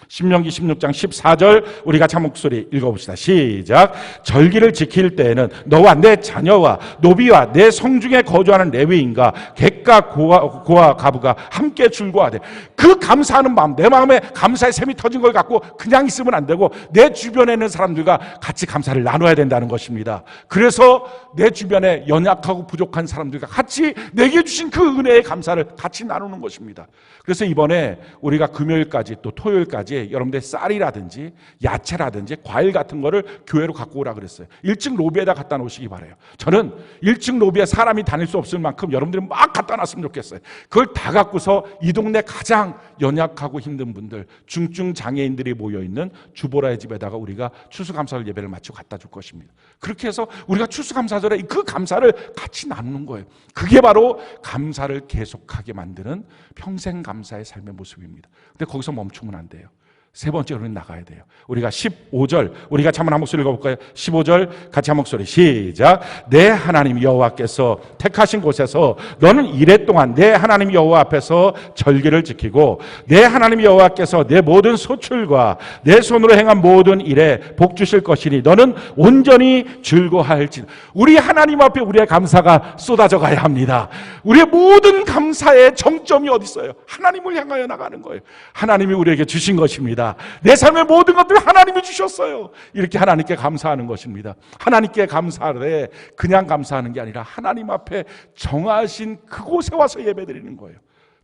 신명기 16장 14절 우리 같이 한 목소리 읽어봅시다. 시작. 절기를 지킬 때에는 너와 내 자녀와 노비와 내 성중에 거주하는 레위인과 객과 고와 가부가 함께 즐거워하되, 그 감사하는 마음, 내 마음에 감사의 샘이 터진 걸 갖고 그냥 있으면 안 되고 내 주변에 있는 사람들과 같이 감사를 나눠야 된다는 것입니다. 그래서 내 주변에 연약하고 부족한 사람들과 같이 내게 주신 그 은혜의 감사를 같이 나누는 것입니다. 그래서 이번에 우리가 금요일까지 또 토요일까지 뭐든지 여러분들 쌀이라든지 야채라든지 과일 같은 거를 교회로 갖고 오라 그랬어요. 1층 로비에다 갖다 놓으시기 바라요. 저는 1층 로비에 사람이 다닐 수 없을 만큼 여러분들이 막 갖다 놨으면 좋겠어요. 그걸 다 갖고서 이 동네 가장 연약하고 힘든 분들, 중증 장애인들이 모여있는 주보라의 집에다가 우리가 추수감사절 예배를 마치고 갖다 줄 것입니다. 그렇게 해서 우리가 추수감사절에 그 감사를 같이 나누는 거예요. 그게 바로 감사를 계속하게 만드는 평생 감사의 삶의 모습입니다. 근데 거기서 멈추면 안 돼요. 세 번째로 우리는 나가야 돼요. 우리가 15절, 우리가 한번 한 목소리 읽어볼까요? 15절 같이 한 목소리 시작. 내 하나님 여호와께서 택하신 곳에서 너는 이래 동안 내 하나님 여호와 앞에서 절기를 지키고 내 하나님 여호와께서 내 모든 소출과 내 손으로 행한 모든 일에 복 주실 것이니 너는 온전히 즐거워할지니. 우리 하나님 앞에 우리의 감사가 쏟아져 가야 합니다. 우리의 모든 감사의 정점이 어디 있어요? 하나님을 향하여 나가는 거예요. 하나님이 우리에게 주신 것입니다. 내 삶의 모든 것들을 하나님이 주셨어요. 이렇게 하나님께 감사하는 것입니다. 하나님께 감사하되 그냥 감사하는 게 아니라 하나님 앞에 정하신 그곳에 와서 예배드리는 거예요.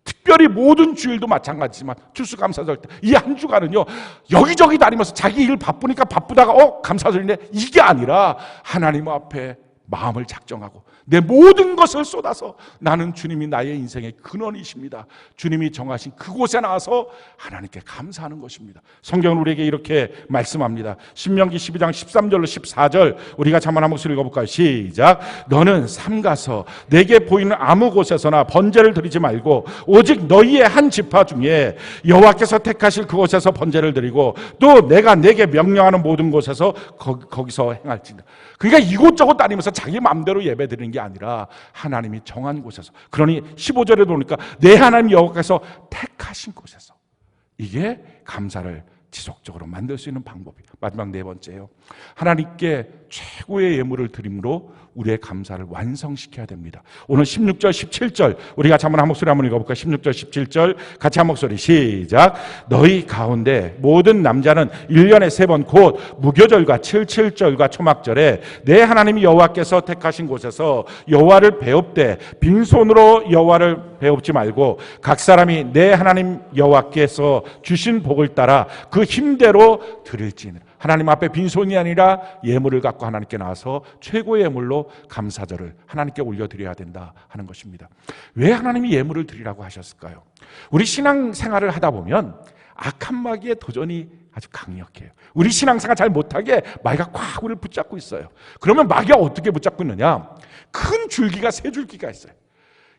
특별히 모든 주일도 마찬가지지만 추수감사절 때 이 한 주간은요 여기저기 다니면서 자기 일 바쁘니까 바쁘다가 감사절이네 이게 아니라 하나님 앞에 마음을 작정하고 내 모든 것을 쏟아서 나는 주님이 나의 인생의 근원이십니다. 주님이 정하신 그곳에 나와서 하나님께 감사하는 것입니다. 성경은 우리에게 이렇게 말씀합니다. 신명기 12장 13절로 14절 우리가 한번 한 목소리 읽어볼까요? 시작. 너는 삼가서 내게 보이는 아무 곳에서나 번제를 드리지 말고 오직 너희의 한 지파 중에 여호와께서 택하실 그곳에서 번제를 드리고 또 내가 내게 명령하는 모든 곳에서 거기서 행할지니라. 그러니까 이곳저곳 다니면서 자기 마음대로 예배드리는 게 아니라 하나님이 정한 곳에서. 그러니 15절에 보니까 내 하나님 여호와께서 택하신 곳에서. 이게 감사를 지속적으로 만들 수 있는 방법이에요. 마지막 네 번째요. 하나님께 최고의 예물을 드림으로 우리의 감사를 완성시켜야 됩니다. 오늘 16절, 17절 우리 같이 한번 한 목소리 한번 읽어볼까요? 16절, 17절 같이 한 목소리 시작. 너희 가운데 모든 남자는 1년에 3번 곧 무교절과 77절과 초막절에 내 하나님 여호와께서 택하신 곳에서 여호와를 배웁되 빈손으로 여호와를 배웁지 말고 각 사람이 내 하나님 여호와께서 주신 복을 따라 그 힘대로 드릴지니라. 하나님 앞에 빈손이 아니라 예물을 갖고 하나님께 나와서 최고의 예물로 감사절을 하나님께 올려드려야 된다 하는 것입니다. 왜 하나님이 예물을 드리라고 하셨을까요? 우리 신앙생활을 하다 보면 악한 마귀의 도전이 아주 강력해요. 우리 신앙생활 잘 못하게 마귀가 꽉 우리를 붙잡고 있어요. 그러면 마귀가 어떻게 붙잡고 있느냐? 큰 줄기가 3줄기가 있어요.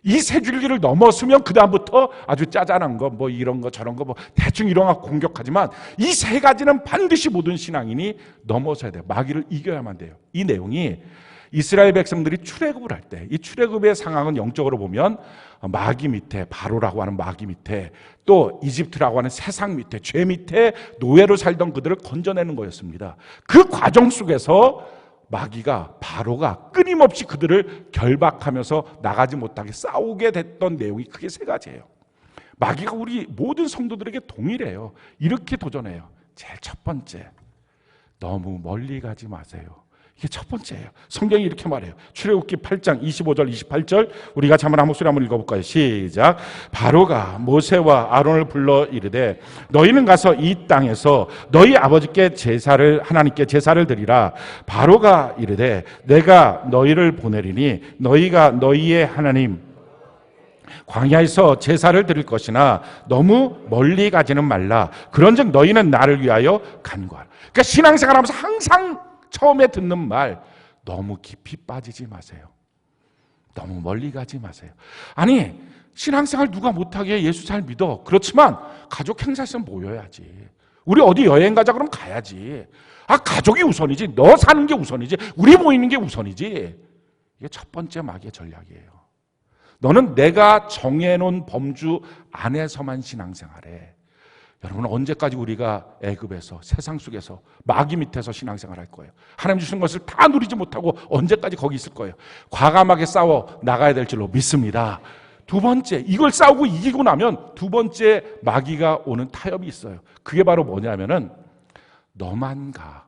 이 3줄기를 넘었으면 그 다음부터 아주 짜잘한 거 뭐 이런 거 저런 거 뭐 대충 이런 거 공격하지만 이 3가지는 반드시 모든 신앙인이 넘어서야 돼요. 마귀를 이겨야만 돼요. 이 내용이 이스라엘 백성들이 출애굽을 할 때 이 출애굽의 상황은 영적으로 보면 마귀 밑에 바로라고 하는 마귀 밑에 또 이집트라고 하는 세상 밑에 죄 밑에 노예로 살던 그들을 건져내는 거였습니다. 그 과정 속에서 마귀가 바로가 끊임없이 그들을 결박하면서 나가지 못하게 싸우게 됐던 내용이 크게 3가지예요. 마귀가 우리 모든 성도들에게 동일해요. 이렇게 도전해요. 제일 첫 번째, 너무 멀리 가지 마세요. 이게 첫 번째예요. 성경이 이렇게 말해요. 출애굽기 8장 25절 28절 우리 같이 한번 한 목소리 한번 읽어볼까요? 시작. 바로가 모세와 아론을 불러 이르되 너희는 가서 이 땅에서 너희 아버지께 제사를 하나님께 제사를 드리라. 바로가 이르되 내가 너희를 보내리니 너희가 너희의 하나님 광야에서 제사를 드릴 것이나 너무 멀리 가지는 말라. 그런즉 너희는 나를 위하여 간구하라. 그러니까 신앙생활하면서 항상 처음에 듣는 말, 너무 깊이 빠지지 마세요. 너무 멀리 가지 마세요. 아니, 신앙생활 누가 못하게 예수 잘 믿어. 그렇지만 가족 행사에서 모여야지. 우리 어디 여행 가자 그러면 가야지. 가족이 우선이지. 너 사는 게 우선이지. 우리 모이는 게 우선이지. 이게 첫 번째 마귀의 전략이에요. 너는 내가 정해놓은 범주 안에서만 신앙생활해. 여러분, 언제까지 우리가 애굽에서 세상 속에서 마귀 밑에서 신앙생활 할 거예요? 하나님 주신 것을 다 누리지 못하고 언제까지 거기 있을 거예요? 과감하게 싸워 나가야 될 줄로 믿습니다. 두 번째, 이걸 싸우고 이기고 나면 두 번째 마귀가 오는 타협이 있어요. 그게 바로 뭐냐면은 너만 가.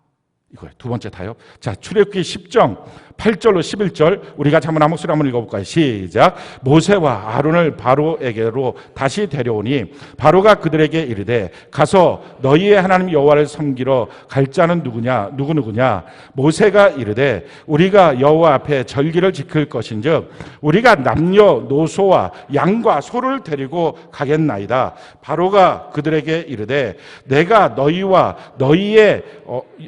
이거예요. 두 번째 다요. 자, 출애굽기 10장 8절로 11절 우리가 한번 한 목소리 한번 읽어볼까요? 시작. 모세와 아론을 바로에게로 다시 데려오니 바로가 그들에게 이르되 가서 너희의 하나님 여호와를 섬기러 갈 자는 누구냐? 모세가 이르되 우리가 여호와 앞에 절기를 지킬 것인즉 우리가 남녀노소와 양과 소를 데리고 가겠나이다. 바로가 그들에게 이르되 내가 너희와 너희의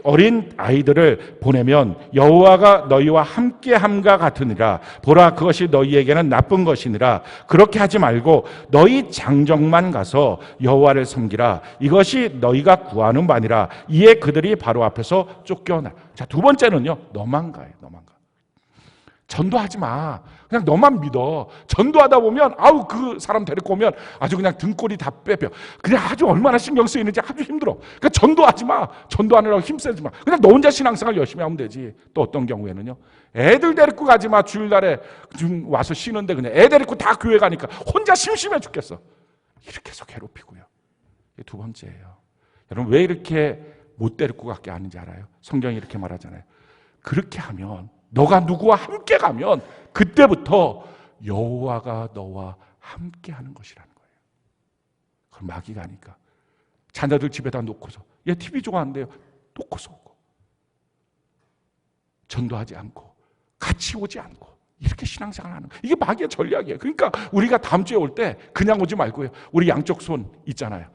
어린 아이들을 보내면 여호와가 너희와 함께함과 같으니라. 보라, 그것이 너희에게는 나쁜 것이니라. 그렇게 하지 말고 너희 장정만 가서 여호와를 섬기라. 이것이 너희가 구하는 바니라. 이에 그들이 바로 앞에서 쫓겨나. 자, 두 번째는요, 너만 가요. 너만 가. 전도하지 마. 그냥 너만 믿어. 전도하다 보면 아우 그 사람 데리고 오면 아주 그냥 등골이 다 빼빼. 그냥 아주 얼마나 신경 쓰이는지 아주 힘들어. 그러니까 전도하지 마. 전도하느라고 힘쓰지 마. 그냥 너 혼자 신앙생활 열심히 하면 되지. 또 어떤 경우에는요, 애들 데리고 가지 마. 주일날에 좀 와서 쉬는데 그냥 애 데리고 다 교회 가니까 혼자 심심해 죽겠어. 이렇게 해서 괴롭히고요. 이게 두 번째예요. 여러분, 왜 이렇게 못 데리고 가게 하는지 알아요? 성경이 이렇게 말하잖아요. 그렇게 하면, 너가 누구와 함께 가면 그때부터 여호와가 너와 함께 하는 것이라는 거예요. 그럼 마귀가 하니까 자녀들 집에다 놓고서 얘 TV 좋아한대요. 놓고서 오고, 전도하지 않고 같이 오지 않고 이렇게 신앙생활 하는 거예요. 이게 마귀의 전략이에요. 그러니까 우리가 다음 주에 올 때 그냥 오지 말고요. 우리 양쪽 손 있잖아요.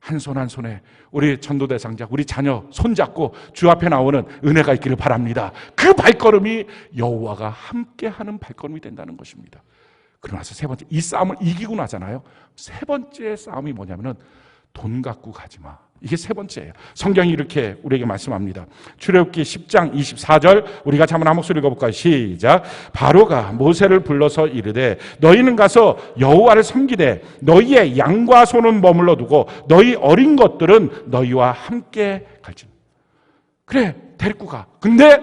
한 손 한 손에 우리 전도대상자, 우리 자녀 손잡고 주 앞에 나오는 은혜가 있기를 바랍니다. 그 발걸음이 여호와가 함께하는 발걸음이 된다는 것입니다. 그러고 나서 세 번째, 이 싸움을 이기고 나잖아요. 세 번째 싸움이 뭐냐면은 돈 갖고 가지 마. 이게 세 번째예요. 성경이 이렇게 우리에게 말씀합니다. 출애굽기 10장 24절 우리가 한번 한 목소리 읽어볼까요? 시작. 바로가 모세를 불러서 이르되 너희는 가서 여호와를 섬기되 너희의 양과 소는 머물러 두고 너희 어린 것들은 너희와 함께 갈지니. 그래, 데리고 가. 근데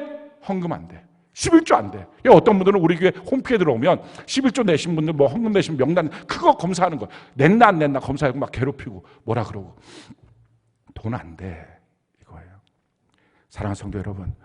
헌금 안 돼. 11조 안 돼. 어떤 분들은 우리 교회 홈피에 들어오면 11조 내신 분들 뭐 헌금 내신 명단 그거 검사하는 거예요. 냈나 안 냈나 검사하고 막 괴롭히고 뭐라 그러고. 돈 안 돼. 이거예요. 사랑하는 성도 여러분,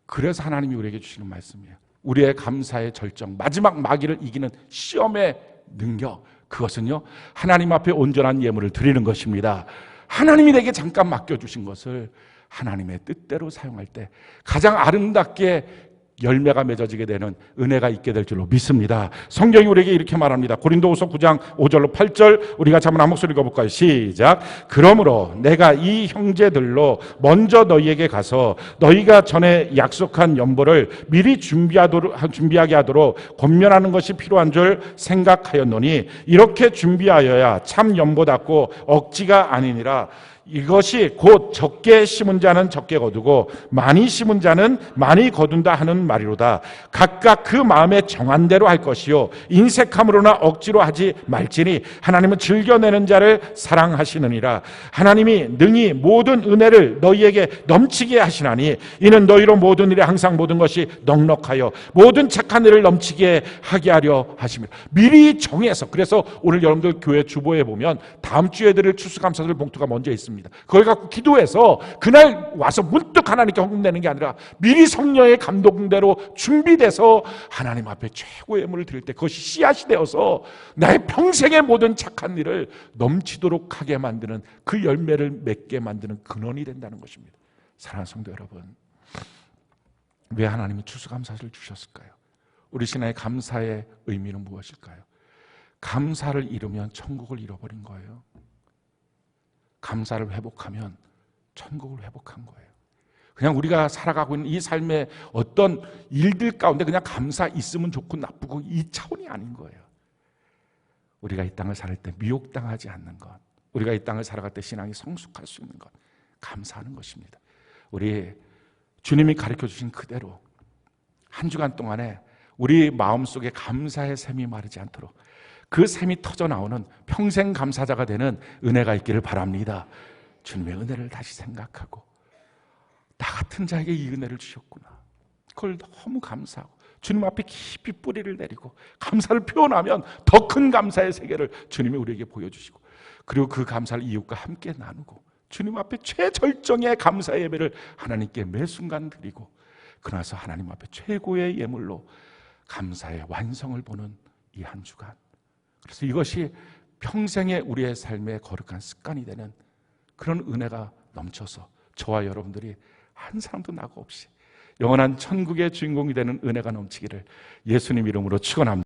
그래서 하나님이 우리에게 주시는 말씀이에요. 우리의 감사의 절정, 마지막 마귀를 이기는 시험의 능력, 그것은요 하나님 앞에 온전한 예물을 드리는 것입니다. 하나님이 내게 잠깐 맡겨주신 것을 하나님의 뜻대로 사용할 때 가장 아름답게 열매가 맺어지게 되는 은혜가 있게 될 줄로 믿습니다. 성경이 우리에게 이렇게 말합니다. 고린도후서 9장 5절로 8절 우리가 한번 한 목소리 읽어볼까요? 시작. 그러므로 내가 이 형제들로 먼저 너희에게 가서 너희가 전에 약속한 연보를 미리 준비하게 하도록 권면하는 것이 필요한 줄 생각하였노니 이렇게 준비하여야 참 연보답고 억지가 아니니라. 이것이 곧 적게 심은 자는 적게 거두고 많이 심은 자는 많이 거둔다 하는 말이로다. 각각 그 마음에 정한 대로 할 것이요 인색함으로나 억지로 하지 말지니 하나님은 즐겨내는 자를 사랑하시느니라. 하나님이 능히 모든 은혜를 너희에게 넘치게 하시나니 이는 너희로 모든 일에 항상 모든 것이 넉넉하여 모든 착한 일을 넘치게 하게 하려 하십니다. 미리 정해서, 그래서 오늘 여러분들 교회 주보에 보면 다음 주에 드릴 추수감사절 봉투가 먼저 있습니다. 그걸 갖고 기도해서 그날 와서 문득 하나님께 헌금 내는 게 아니라 미리 성령의 감동대로 준비돼서 하나님 앞에 최고의 예물을 드릴 때 그것이 씨앗이 되어서 나의 평생의 모든 착한 일을 넘치도록 하게 만드는, 그 열매를 맺게 만드는 근원이 된다는 것입니다. 사랑하는 성도 여러분, 왜 하나님이 추수감사를 주셨을까요? 우리 신앙의 감사의 의미는 무엇일까요? 감사를 잃으면 천국을 잃어버린 거예요. 감사를 회복하면 천국을 회복한 거예요. 그냥 우리가 살아가고 있는 이 삶의 어떤 일들 가운데 그냥 감사 있으면 좋고 나쁘고 이 차원이 아닌 거예요. 우리가 이 땅을 살 때 미혹당하지 않는 것, 우리가 이 땅을 살아갈 때 신앙이 성숙할 수 있는 것, 감사하는 것입니다. 우리 주님이 가르쳐 주신 그대로 한 주간 동안에 우리 마음속에 감사의 샘이 마르지 않도록 그 샘이 터져 나오는 평생 감사자가 되는 은혜가 있기를 바랍니다. 주님의 은혜를 다시 생각하고 나 같은 자에게 이 은혜를 주셨구나. 그걸 너무 감사하고 주님 앞에 깊이 뿌리를 내리고 감사를 표현하면 더 큰 감사의 세계를 주님이 우리에게 보여주시고 그리고 그 감사를 이웃과 함께 나누고 주님 앞에 최절정의 감사 예배를 하나님께 매 순간 드리고 그나서 하나님 앞에 최고의 예물로 감사의 완성을 보는 이 한 주간, 그래서 이것이 평생의 우리의 삶의 거룩한 습관이 되는 그런 은혜가 넘쳐서 저와 여러분들이 한 사람도 낙오 없이 영원한 천국의 주인공이 되는 은혜가 넘치기를 예수님 이름으로 축원합니다.